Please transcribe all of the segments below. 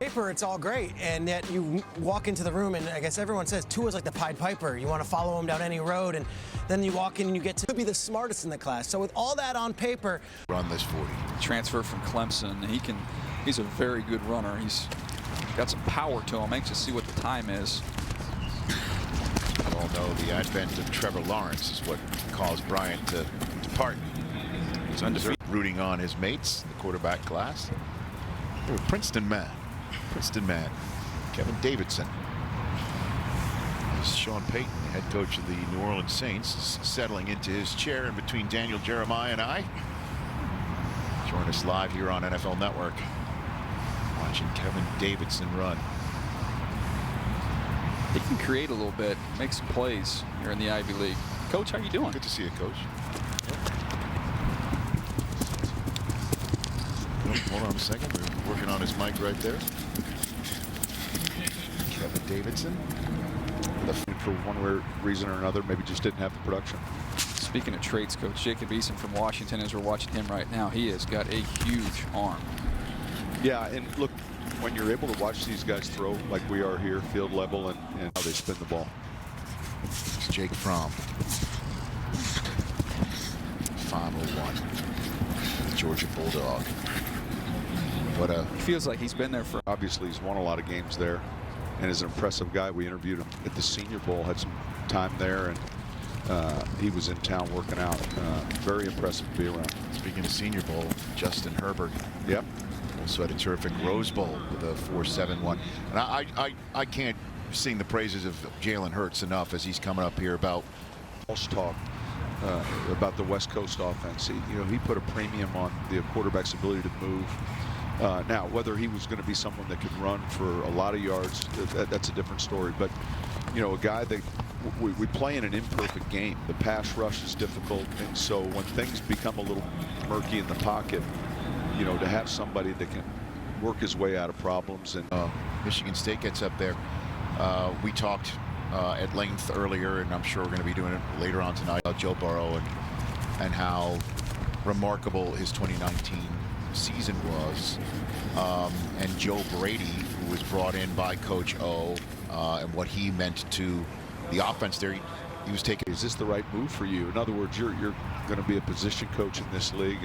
paper, it's all great, and yet you walk into the room, and I guess everyone says Tua's like the Pied Piper. You want to follow him down any road, and then you walk in and you get to be the smartest in the class. So with all that on paper, run this 40. Transfer from Clemson. He's a very good runner. He's got some power to him. Anxious to see what the time is. We all know the advent of Trevor Lawrence is what caused Bryant to depart. He's undefeated, rooting on his mates, the quarterback class. Princeton man, Kevin Davidson. As Sean Payton, head coach of the New Orleans Saints, is settling into his chair in between Daniel Jeremiah and I. Join us live here on NFL Network, watching Kevin Davidson run. He can create a little bit, make some plays here in the Ivy League. Coach, how you doing? Good to see you, Coach. Hold on a second. We're working on his mic right there. Kevin Davidson. For one reason or another, maybe just didn't have the production. Speaking of traits, Coach, Jacob Eason from Washington, as we're watching him right now, he has got a huge arm. Yeah, and look, when you're able to watch these guys throw like we are here, field level, and how they spin the ball. It's Jake Fromm. 501. The Georgia Bulldog. He feels like he's been there for. Obviously, he's won a lot of games there, and is an impressive guy. We interviewed him at the Senior Bowl, had some time there, and he was in town working out. Very impressive to be around. Speaking of Senior Bowl, Justin Herbert. Yep. Also had a terrific Rose Bowl with a 4.71. And I can't sing the praises of Jalen Hurts enough as he's coming up here about talk about the West Coast offense. He put a premium on the quarterback's ability to move. Now, whether he was going to be someone that could run for a lot of yards, that's a different story. But, a guy that we play in an imperfect game. The pass rush is difficult. And so when things become a little murky in the pocket, to have somebody that can work his way out of problems. And Michigan State gets up there. We talked at length earlier, and I'm sure we're going to be doing it later on tonight, about Joe Burrow and how remarkable his 2019 season was, and Joe Brady, who was brought in by Coach O, and what he meant to the offense there. He was taking. Is this the right move for you? In other words, you're going to be a position coach in this league,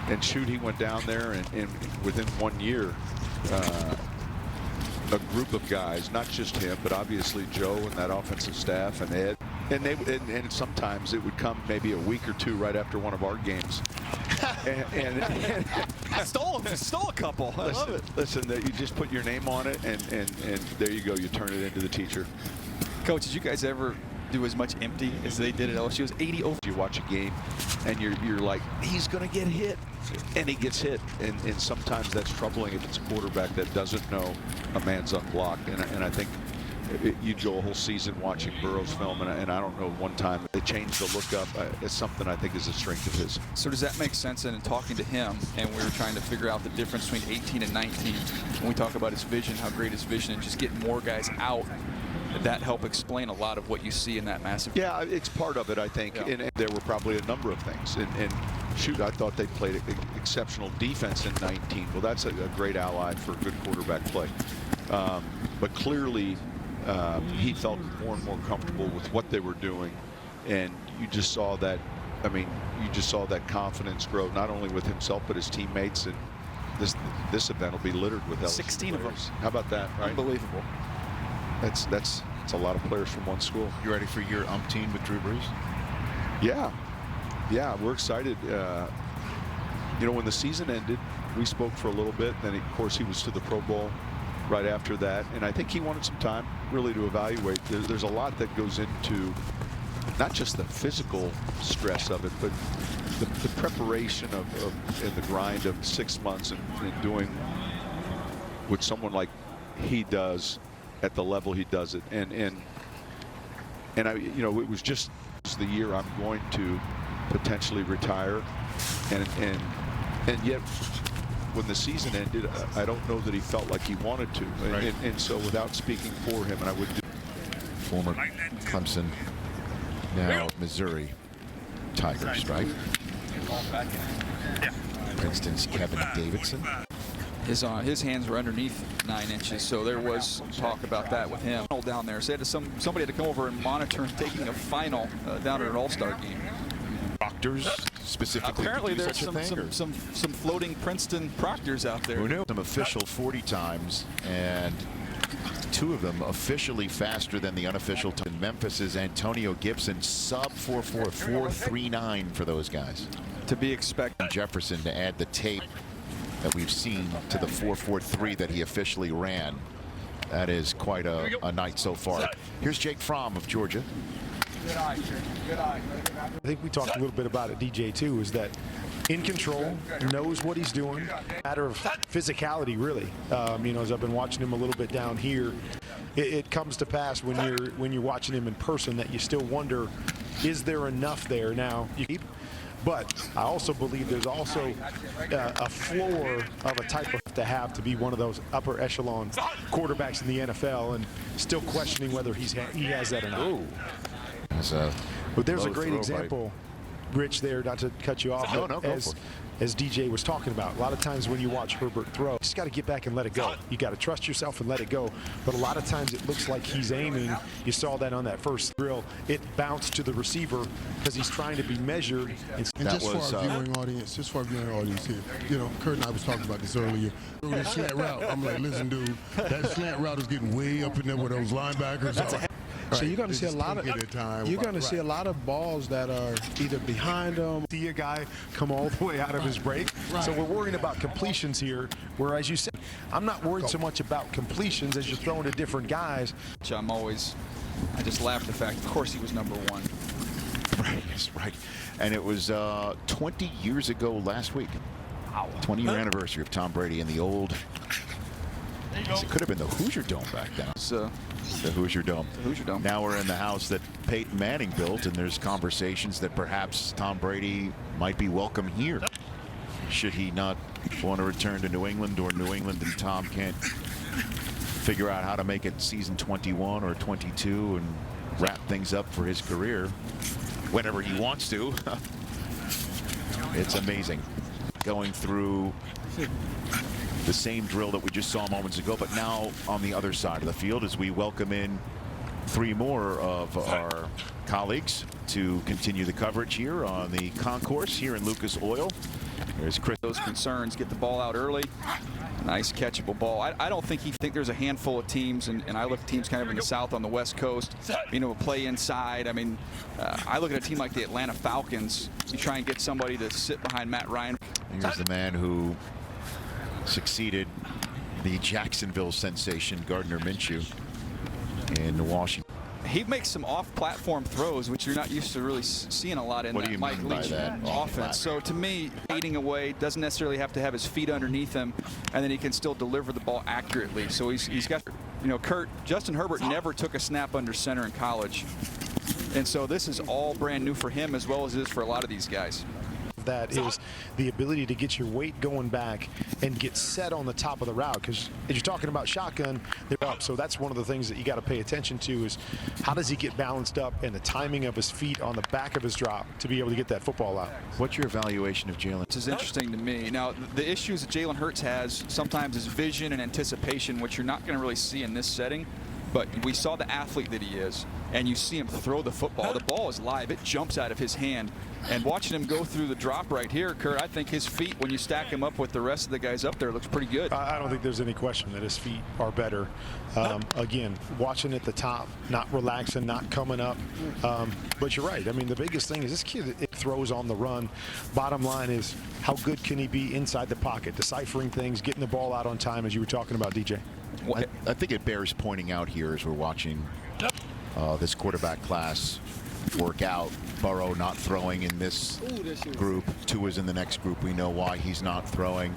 and shoot, he went down there, and within 1 year, a group of guys, not just him, but obviously Joe and that offensive staff and Ed, and sometimes it would come maybe a week or two right after one of our games. and stole a couple. I love it. Listen, that you just put your name on it, and there you go. You turn it into the teacher. Coach, did you guys ever do as much empty as they did at LSU? It was 80 over. You watch a game, and you're like, he's going to get hit, and he gets hit, and sometimes that's troubling if it's a quarterback that doesn't know a man's unblocked. And I think you'd go a whole season watching Burrow's film, and I don't know, one time they changed the look up. It's something I think is a strength of his. So does that make sense? And in talking to him, and we were trying to figure out the difference between 18 and 19, when we talk about his vision, how great his vision, and just getting more guys out, that help explain a lot of what you see in that massive. Yeah, it's part of it, I think. Yeah. And there were probably a number of things. And shoot, I thought they played exceptional defense in 19. Well, that's a great ally for good quarterback play. But clearly, he felt more and more comfortable with what they were doing, and you just saw that. I mean, you just saw that confidence grow, not only with himself but his teammates. And this event will be littered with LSU 16 players. of them. How about that? Right? Unbelievable. That's a lot of players from one school. You ready for your umpteen with Drew Brees? Yeah, we're excited. When the season ended, we spoke for a little bit. Then, of course, he was to the Pro Bowl right after that, and I think he wanted some time really to evaluate. There's a lot that goes into not just the physical stress of it, but the preparation and the grind of 6 months and doing what someone like he does at the level he does it. And I, it was just the year I'm going to potentially retire, and yet when the season ended, I don't know that he felt like he wanted to. Right. And so without speaking for him, and I would do. Former Clemson, now Missouri Tigers, right? Princeton's Kevin Davidson. His hands were underneath 9 inches, so there was talk about that with him down there. So somebody had to come over and monitor taking a final down at an All-Star game. Proctors specifically. Apparently, do there's such a thing, some floating Princeton proctors out there. Who knew? Some official 40 times, and 2 of them officially faster than the unofficial time. Memphis's Antonio Gibson sub 4.4, 4.39 for those guys. To be expected. Jefferson to add the tape that we've seen to the 4.43 that he officially ran. That is quite a night so far. Here's Jake Fromm of Georgia. Good eye, good eye. I think we talked a little bit about it, DJ, too, is that in control, knows what he's doing. Matter of physicality, really. You know, as I've been watching him a little bit down here, it comes to pass when you're watching him in person that you still wonder, is there enough there now? But I also believe there's also a floor of a type of to have to be one of those upper echelon quarterbacks in the NFL, and still questioning whether he has that or not. But there's a great example, Rich, there, not to cut you off, no, go for it. As DJ was talking about, a lot of times when you watch Herbert throw, you just got to get back and let it go. You got to trust yourself and let it go. But a lot of times it looks like he's aiming. You saw that on that first drill. It bounced to the receiver because he's trying to be measured. And just for our viewing audience here, you know, Kurt and I was talking about this earlier. The slant route, I'm like, listen, dude, that slant route is getting way up in there where those linebackers are. So you're going to see a lot of see a lot of balls that are either behind them. See a guy come all the way out of his break. So we're worrying about completions here, where, as you said, I'm not worried so much about completions as you're throwing to different guys. I just laugh at the fact, of course, he was number 1. Right, yes, right. And it was 20 years ago last week. 20-year anniversary of Tom Brady in the old. It could have been the Hoosier Dome back then. The Hoosier Dome. Now we're in the house that Peyton Manning built, and there's conversations that perhaps Tom Brady might be welcome here. Should he not want to return to New England, or New England and Tom can't figure out how to make it season 21 or 22 and wrap things up for his career whenever he wants to. It's amazing. Going through the same drill that we just saw moments ago, but now on the other side of the field, as we welcome in 3 more of our colleagues to continue the coverage here on the concourse here in Lucas Oil. There's Chris. Those concerns, get the ball out early. Nice catchable ball. I don't think there's a handful of teams, and I look at teams kind of in the South on the West Coast, you know, play inside. I mean, I look at a team like the Atlanta Falcons. You try and get somebody to sit behind Matt Ryan. Here's the man who succeeded the Jacksonville sensation, Gardner Minshew, in Washington. He makes some off-platform throws, which you're not used to really seeing a lot in that Mike Leach offense. So to me, fading away, doesn't necessarily have to have his feet underneath him, and then he can still deliver the ball accurately. So he's got, you know, Justin Herbert never took a snap under center in college. And so this is all brand new for him, as well as it is for a lot of these guys. That is the ability to get your weight going back and get set on the top of the route, because as you're talking about shotgun, they're up. So that's one of the things that you got to pay attention to, is how does he get balanced up and the timing of his feet on the back of his drop to be able to get that football out. What's your evaluation of Jalen? This is interesting to me. Now, the issues that Jalen Hurts has sometimes is vision and anticipation, which you're not going to really see in this setting. But we saw the athlete that he is, and you see him throw the football. The ball is live. It jumps out of his hand. And watching him go through the drop right here, Kurt, I think his feet, when you stack him up with the rest of the guys up there, looks pretty good. I don't think there's any question that his feet are better. Again, watching at the top, not relaxing, not coming up. But you're right. I mean, the biggest thing is this kid, it throws on the run. Bottom line is, how good can he be inside the pocket, deciphering things, getting the ball out on time, as you were talking about, DJ? I think it bears pointing out here as we're watching this quarterback class work out. Burrow not throwing in this group. Tua's in the next group. We know why he's not throwing.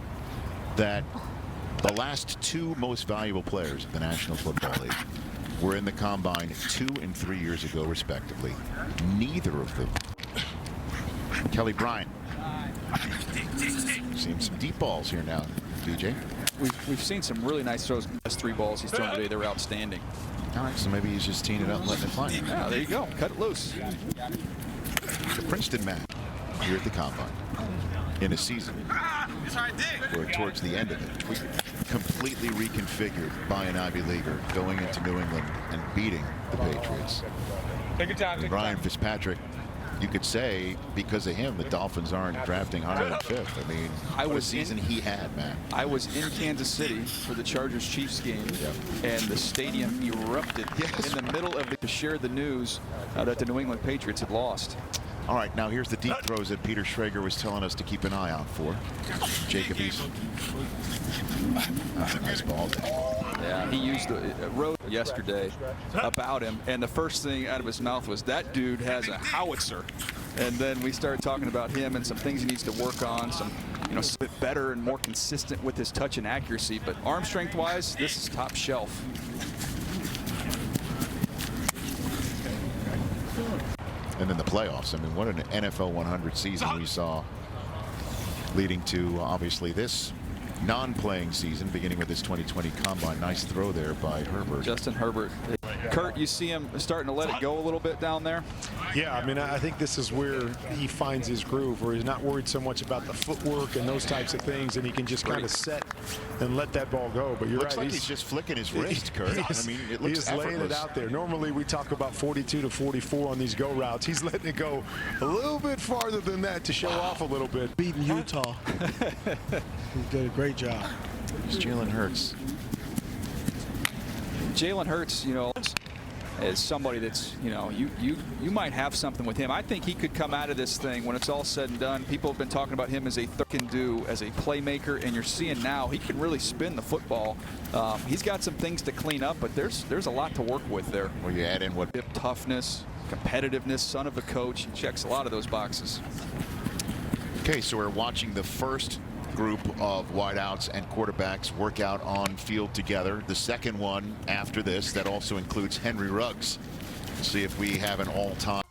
That the last 2 most valuable players of the National Football League were in the combine 2 and 3 years ago, respectively. Neither of them. Kelly Bryant. Seeing some deep balls here now, DJ. We've seen some really nice throws. Those 3 balls he's thrown today, they were outstanding. All right, so maybe he's just teeing it up and letting it fly. Yeah, there you go. Cut it loose. The Princeton man here at the combine in a season or towards the end of it, completely reconfigured by an Ivy Leaguer going into New England and beating the Patriots. Take your time. And Ryan Fitzpatrick, you could say because of him the Dolphins aren't drafting higher than 5th. I mean, what a season he had, man. I was in Kansas City for the Chargers-Chiefs game, and the stadium erupted in the middle of it to share the news that the New England Patriots had lost. All right, now here's the deep throws that Peter Schrager was telling us to keep an eye out for. Jacob Eason. Nice ball. Yeah, he used wrote yesterday about him, and the first thing out of his mouth was, that dude has a howitzer. And then we started talking about him and some things he needs to work on, some, a bit better and more consistent with his touch and accuracy. But arm strength wise, this is top shelf. And then the playoffs. I mean, what an NFL 100 season we saw, leading to obviously this non-playing season, beginning with this 2020 Combine. Nice throw there by Herbert. Justin Herbert. Kurt, you see him starting to let it go a little bit down there? Yeah, I mean, I think this is where he finds his groove, where he's not worried so much about the footwork and those types of things, and he can just kind of set and let that ball go. But you're looks right. Like he's just flicking his wrist, Kurt. I mean, it looks he's laying it out there. Normally, we talk about 42 to 44 on these go routes. He's letting it go a little bit farther than that to show off a little bit. Beating Utah. He did a great job. It's Jalen Hurts. Jalen Hurts, is somebody that's, you might have something with him. I think he could come out of this thing when it's all said and done. People have been talking about him as a as a playmaker, and you're seeing now he can really spin the football. He's got some things to clean up, but there's a lot to work with there. Well, you add in what toughness, competitiveness, son of a coach. He checks a lot of those boxes. Okay, so we're watching the first group of wideouts and quarterbacks work out on field together. The second one after this, that also includes Henry Ruggs. We'll see if we have an all-time